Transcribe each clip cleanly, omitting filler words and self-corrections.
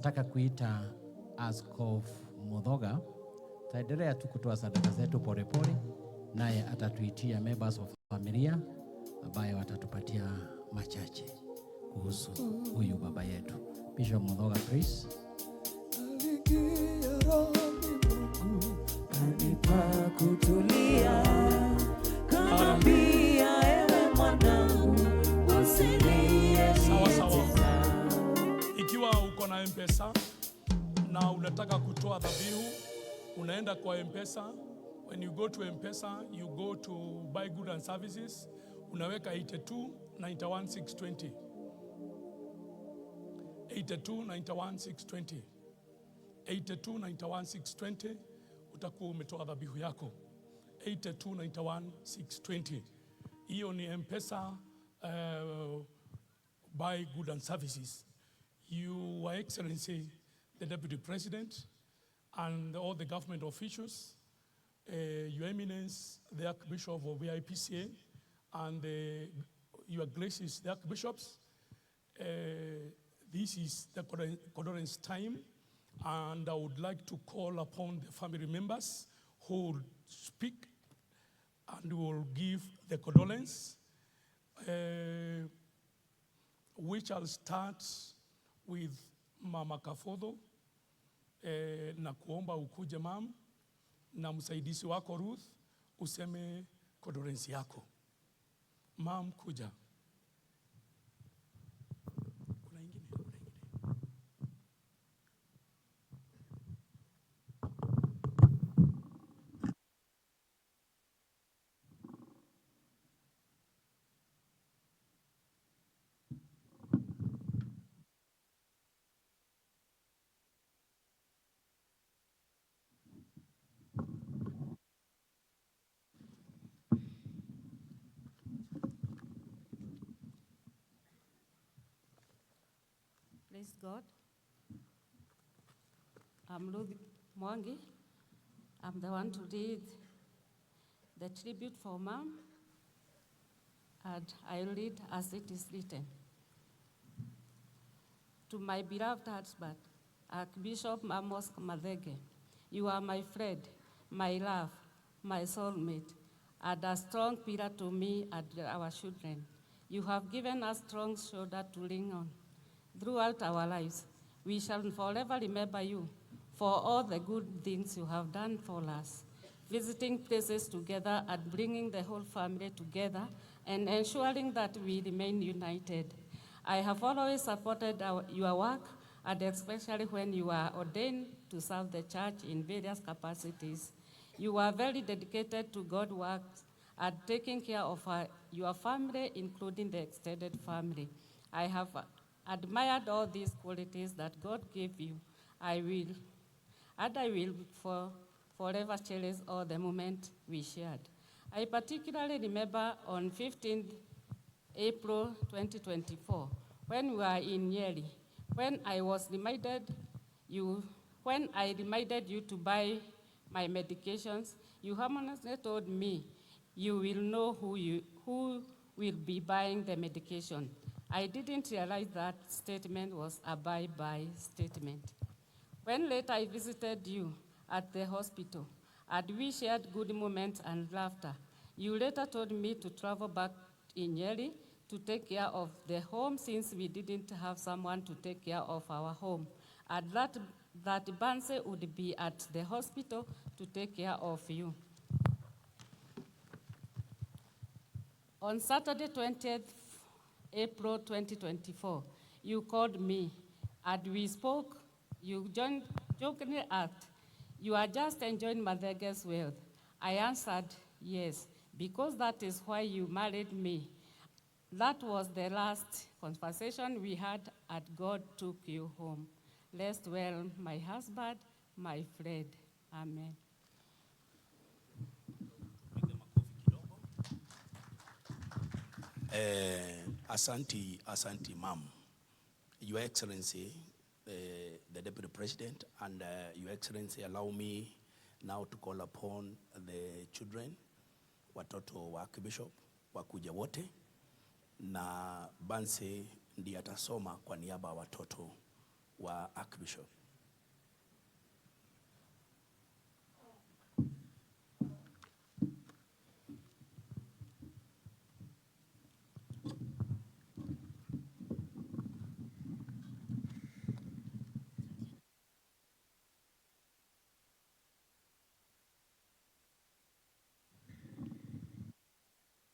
Nataka kuita Askofu Mudhoga, taendelea tu kutoa sadaka zetu polepole, naye atatuitia members of familia ambaye watatupatia machache kuhusu huyu baba yetu. Bishop Mudhoga, please. Kanipa kutulia, kanambia ewe mwanangu usilie. Sawa. Ikiwa uko na M-Pesa na unataka kutoa dhabihu, unaenda kwa M-Pesa. When you go to M-Pesa, you go to buy goods and services, unaweka 8291,620. 8291,620. 8291,620, utakuwa umetoa dhabihu yako. 8291,620. Hiyo ni M-Pesa buy goods and services. Your Excellency, the Deputy President, and all the government officials, Your Eminence, the Archbishop of VIPCA, and Your Graces, the Archbishops, this is the condolence time, and I would like to call upon the family members who will speak and will give the condolence. We shall start with Mama Kafodho, na kuomba ukuje mam, na msaidizi wako Ruth useme condolence yako. Mam, kuja. Praise God. I'm Ruth Mwangi. I'm the one to read the tribute for Mom, and I'll read as it is written. To my beloved husband, Archbishop Amos Madege, you are my friend, my love, my soulmate, and a strong pillar to me and our children. You have given us strong shoulder to lean on. Throughout our lives, we shall forever remember you for all the good things you have done for us, visiting places together and bringing the whole family together and ensuring that we remain united. I have always supported your work, and especially when you are ordained to serve the church in various capacities. You are very dedicated to God's work and taking care of your family, including the extended family. I have admired all these qualities that God gave you. I will forever cherish all the moments we shared. I particularly remember on 15th April 2024, when we were in Nyeri, when I reminded you to buy my medications, you harmoniously told me you will know who will be buying the medication. I didn't realize that statement was a bye-bye statement. When later I visited you at the hospital, and we shared good moments and laughter, you later told me to travel back in Nyeri to take care of the home since we didn't have someone to take care of our home, and that Banse would be at the hospital to take care of you. On Saturday, 20th April 2024, you called me and we spoke. You jokingly asked, you are just enjoying Madhege's wealth. I answered, yes, because that is why you married me. That was the last conversation we had, and God took you home. Rest well, my husband, my friend. Amen. Asanti, Ma'am. Your Excellency, the Deputy President, and Your Excellency, allow me now to call upon the children, watoto wa Archbishop, wakuja wote, na Banse ndiye atasoma kwa niaba watoto wa Archbishop.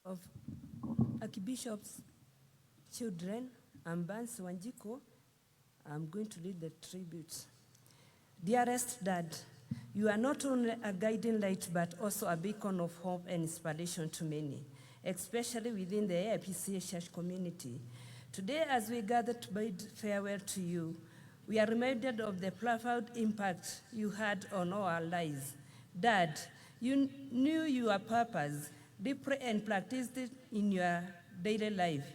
Of Archbishop's children, Ambans Wanjiko, I'm going to lead the tribute. Dearest Dad, you are not only a guiding light, but also a beacon of hope and inspiration to many, especially within the AIPCA church community. Today, as we gather to bid farewell to you, we are reminded of the profound impact you had on our lives. Dad, you knew your purpose deeply and practiced it in your daily life.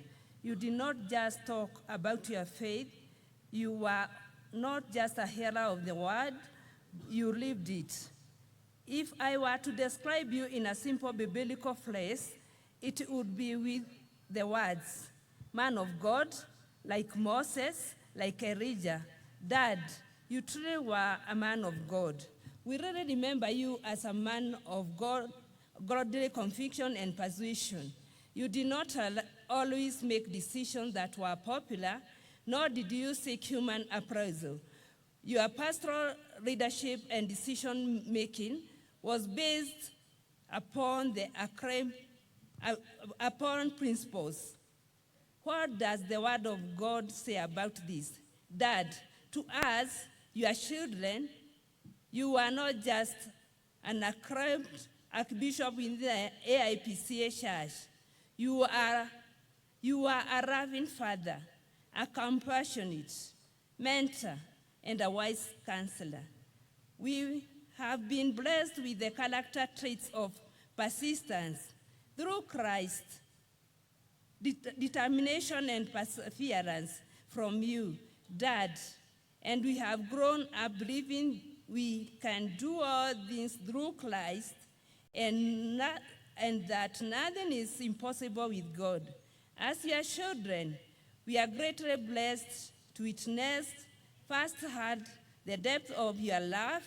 You did not just talk about your faith. You were not just a hearer of the word, you lived it. If I were to describe you in a simple biblical phrase, it would be with the words, man of God, like Moses, like Elijah. Dad, you truly were a man of God. We really remember you as a man of God, godly conviction and persuasion. You did not always make decisions that were popular, nor did you seek human appraisal. Your pastoral leadership and decision-making was based upon upon principles. What does the word of God say about this? Dad, to us, your children, you are not just an acclaimed Archbishop in the AIPCA church. You are a loving father, a compassionate mentor, and a wise counselor. We have been blessed with the character traits of persistence through Christ, determination and perseverance from you, Dad, and we have grown up believing we can do all things through Christ, and that nothing is impossible with God. As your children, we are greatly blessed to witness firsthand the depth of your love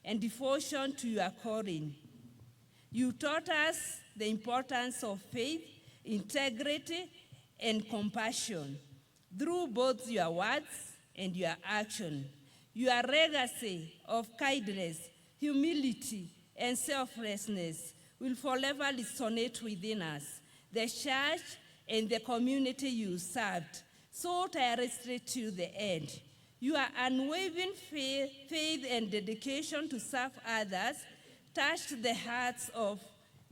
and devotion to your calling. You taught us the importance of faith, integrity, and compassion through both your words and your action. Your legacy of kindness, humility, and selflessness will forever resonate within us, the church and the community you served so tirelessly to the end. Your unwavering faith and dedication to serve others touched the hearts of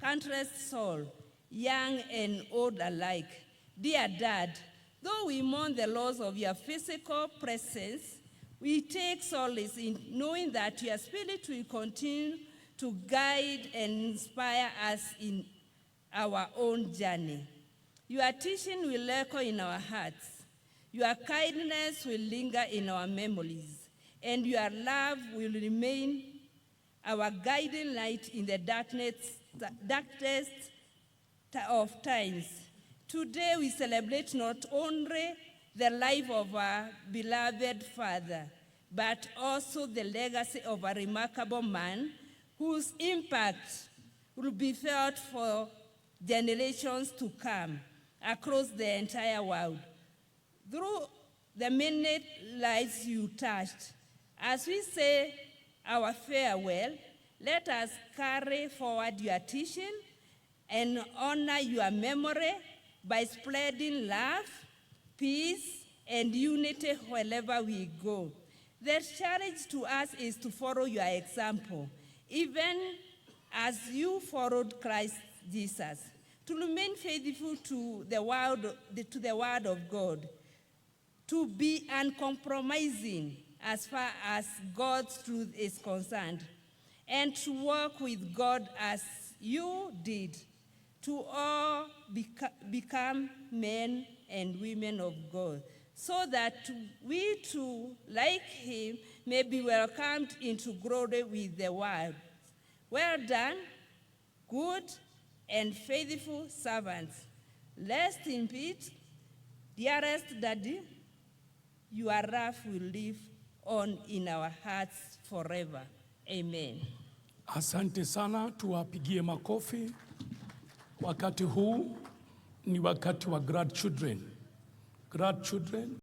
countless souls, young and old alike. Dear Dad, though we mourn the loss of your physical presence, we take solace in knowing that your spirit will continue to guide and inspire us in our own journey. Your teaching will echo in our hearts. Your kindness will linger in our memories, and your love will remain our guiding light in the darkest of times. Today we celebrate not only the life of our beloved father, but also the legacy of a remarkable man whose impact will be felt for generations to come across the entire world. Through the many lives you touched, as we say our farewell, let us carry forward your teaching and honor your memory by spreading love, peace, and unity wherever we go. The challenge to us is to follow your example, even as you followed Christ Jesus, to remain faithful to the word of God, to be uncompromising as far as God's truth is concerned, and to walk with God as you did, to all become men and women of God, so that we too, like him, may be welcomed into glory with the word. Well done, good and faithful servants. Rest in peace, dearest Daddy. Your love will live on in our hearts forever. Amen. Asante sana, tuwapigie makofi. Wakati huu ni wakati wa grandchildren. Grandchildren